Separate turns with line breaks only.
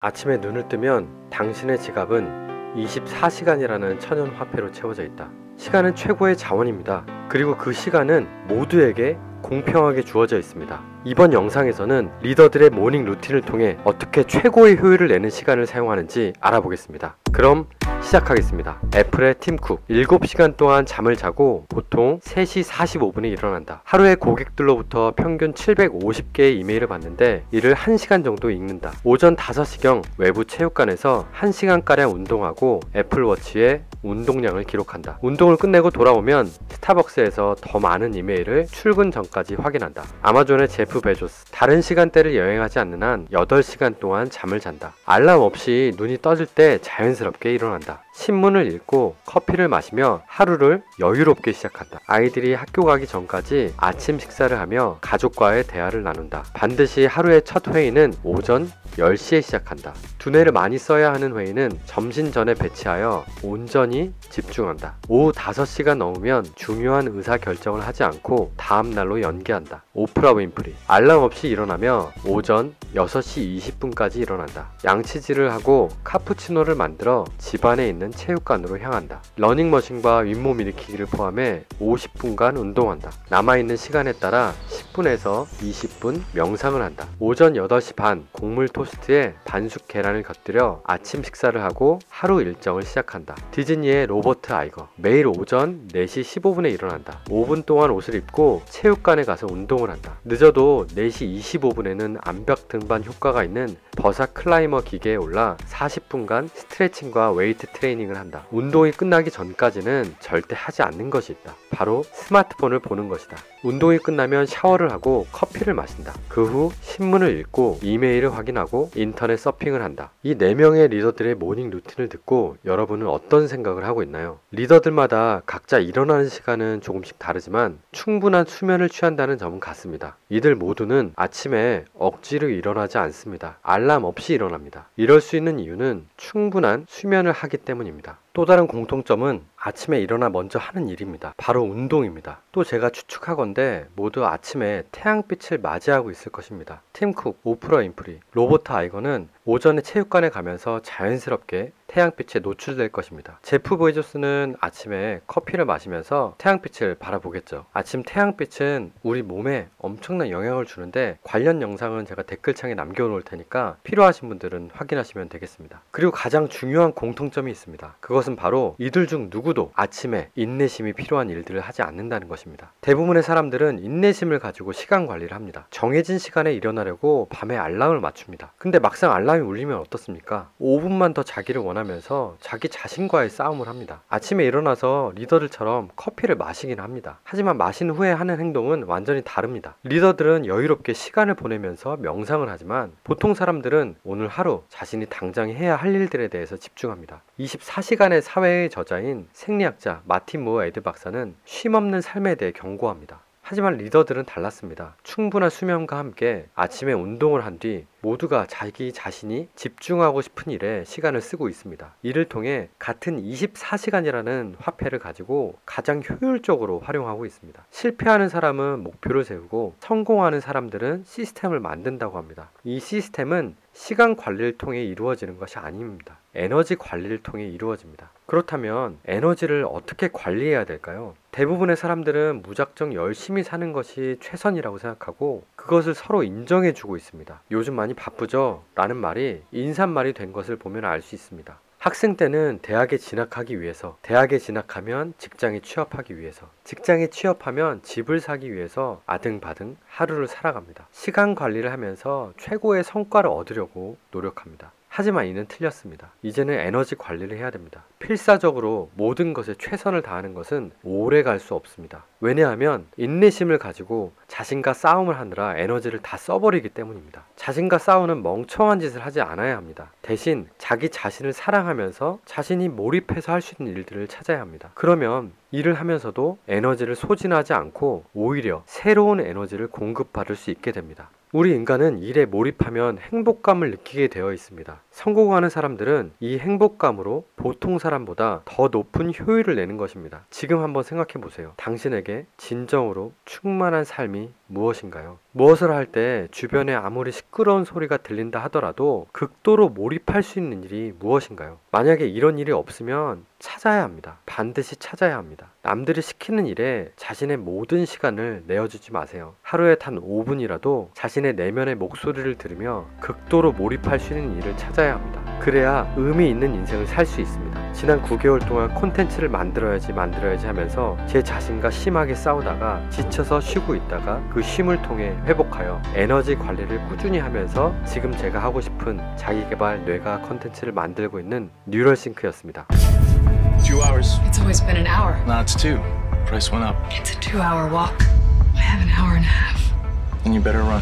아침에 눈을 뜨면 당신의 지갑은 24시간이라는 천연 화폐로 채워져 있다. 시간은 최고의 자원입니다. 그리고 그 시간은 모두에게 공평하게 주어져 있습니다. 이번 영상에서는 리더들의 모닝 루틴을 통해 어떻게 최고의 효율을 내는 시간을 사용하는지 알아보겠습니다. 그럼 시작하겠습니다. 애플의 팀 쿡, 7시간 동안 잠을 자고 보통 3시 45분에 일어난다. 하루에 고객들로부터 평균 750개의 이메일을 받는데 이를 1시간 정도 읽는다. 오전 5시경 외부 체육관에서 1시간가량 운동하고 애플워치에 운동량을 기록한다. 운동을 끝내고 돌아오면 스타벅스에서 더 많은 이메일을 출근 전까지 확인한다. 아마존의 제프 베조스, 다른 시간대를 여행하지 않는 한 8시간 동안 잠을 잔다. 알람 없이 눈이 떠질 때 자연스럽게 일어난다. 신문을 읽고 커피를 마시며 하루를 여유롭게 시작한다. 아이들이 학교 가기 전까지 아침 식사를 하며 가족과의 대화를 나눈다. 반드시 하루의 첫 회의는 오전 10시에 시작한다. 두뇌를 많이 써야 하는 회의는 점심 전에 배치하여 온전히 집중한다. 오후 5시가 넘으면 중요한 의사결정을 하지 않고 다음날로 연기한다. 오프라 윈프리, 알람 없이 일어나며 오전 6시 20분까지 일어난다. 양치질을 하고 카푸치노를 만들어 집안에 있는 체육관으로 향한다. 러닝머신과 윗몸 일으키기를 포함해 50분간 운동한다. 남아있는 시간에 따라 10분에서 20분 명상을 한다. 오전 8시 반 곡물 토스트에 반숙 계란을 곁들여 아침 식사를 하고 하루 일정을 시작한다. 디즈니의 로버트 아이거, 매일 오전 4시 15분에 일어난다. 5분 동안 옷을 입고 체육관에 가서 운동을 한다. 늦어도 4시 25분에는 암벽 등반 효과가 있는 버사 클라이머 기계에 올라 40분간 스트레칭과 웨이트 트레이닝을 한다. 운동이 끝나기 전까지는 절대 하지 않는 것이 있다. 바로 스마트폰을 보는 것이다. 운동이 끝나면 샤워를 하고 커피를 마신다. 그 후 신문을 읽고 이메일을 확인하고 인터넷 서핑을 한다. 이 4명의 리더들의 모닝 루틴을 듣고 여러분은 어떤 생각을 하고 있나요? 리더들마다 각자 일어나는 시간은 조금씩 다르지만 충분한 수면을 취한다는 점은 같습니다. 이들 모두는 아침에 억지로 일어나지 않습니다. 알람 없이 일어납니다. 이럴 수 있는 이유는 충분한 수면을 하기 때문입니다. 또 다른 공통점은 아침에 일어나 먼저 하는 일입니다. 바로 운동입니다. 또 제가 추측하건대 모두 아침에 태양빛을 맞이하고 있을 것입니다. 팀 쿡, 오프라 윈프리, 로버트 아이거는 오전에 체육관에 가면서 자연스럽게 태양빛에 노출될 것입니다. 제프 베조스는 아침에 커피를 마시면서 태양빛을 바라보겠죠. 아침 태양빛은 우리 몸에 엄청난 영향을 주는데 관련 영상은 제가 댓글창에 남겨놓을 테니까 필요하신 분들은 확인하시면 되겠습니다. 그리고 가장 중요한 공통점이 있습니다. 그것은 바로 이들 중 누구도 아침에 인내심이 필요한 일들을 하지 않는다는 것입니다. 대부분의 사람들은 인내심을 가지고 시간 관리를 합니다. 정해진 시간에 일어나려고 밤에 알람을 맞춥니다. 근데 막상 알람이 울리면 어떻습니까? 5분만 더 자기를 원하면서 자기 자신과의 싸움을 합니다. 아침에 일어나서 리더들처럼 커피를 마시긴 합니다. 하지만 마신 후에 하는 행동은 완전히 다릅니다. 리더들은 여유롭게 시간을 보내면서 명상을 하지만 보통 사람들은 오늘 하루 자신이 당장 해야 할 일들에 대해서 집중합니다. 24시간의 사회의 저자인 생리학자 마틴 모어 에드 박사는 쉼없는 삶에 대해 경고합니다. 하지만 리더들은 달랐습니다. 충분한 수면과 함께 아침에 운동을 한 뒤 모두가 자기 자신이 집중하고 싶은 일에 시간을 쓰고 있습니다. 이를 통해 같은 24시간이라는 화폐를 가지고 가장 효율적으로 활용하고 있습니다. 실패하는 사람은 목표를 세우고 성공하는 사람들은 시스템을 만든다고 합니다. 이 시스템은 시간 관리를 통해 이루어지는 것이 아닙니다. 에너지 관리를 통해 이루어집니다. 그렇다면 에너지를 어떻게 관리해야 될까요? 대부분의 사람들은 무작정 열심히 사는 것이 최선이라고 생각하고 그것을 서로 인정해주고 있습니다. 요즘 많이 바쁘죠? 라는 말이 인사말이 된 것을 보면 알 수 있습니다. 학생 때는 대학에 진학하기 위해서, 대학에 진학하면 직장에 취업하기 위해서, 직장에 취업하면 집을 사기 위해서 아등바등 하루를 살아갑니다. 시간 관리를 하면서 최고의 성과를 얻으려고 노력합니다. 하지만 이는 틀렸습니다. 이제는 에너지 관리를 해야 됩니다. 필사적으로 모든 것에 최선을 다하는 것은 오래 갈 수 없습니다. 왜냐하면 인내심을 가지고 자신과 싸움을 하느라 에너지를 다 써버리기 때문입니다. 자신과 싸우는 멍청한 짓을 하지 않아야 합니다. 대신 자기 자신을 사랑하면서 자신이 몰입해서 할 수 있는 일들을 찾아야 합니다. 그러면 일을 하면서도 에너지를 소진하지 않고 오히려 새로운 에너지를 공급받을 수 있게 됩니다. 우리 인간은 일에 몰입하면 행복감을 느끼게 되어 있습니다. 성공하는 사람들은 이 행복감으로 보통 사람보다 더 높은 효율을 내는 것입니다. 지금 한번 생각해 보세요. 당신에게 진정으로 충만한 삶이 무엇인가요? 무엇을 할 때 주변에 아무리 시끄러운 소리가 들린다 하더라도 극도로 몰입할 수 있는 일이 무엇인가요? 만약에 이런 일이 없으면 찾아야 합니다. 반드시 찾아야 합니다. 남들이 시키는 일에 자신의 모든 시간을 내어주지 마세요. 하루에 단 5분이라도 자신의 내면의 목소리를 들으며 극도로 몰입할 수 있는 일을 찾아야 합니다. 그래야 의미 있는 인생을 살 수 있습니다. 지난 9개월 동안 콘텐츠를 만들어야지 하면서 제 자신과 심하게 싸우다가 지쳐서 쉬고 있다가 그 쉼을 통해 회복하여 에너지 관리를 꾸준히 하면서 지금 제가 하고 싶은 자기개발 뇌가 콘텐츠를 만들고 있는 뉴럴싱크였습니다.
2 hours.
It's always been an hour.
Now it's 2. Price went up.
It's a 2-hour walk. I have an hour and a half.
Then you better run.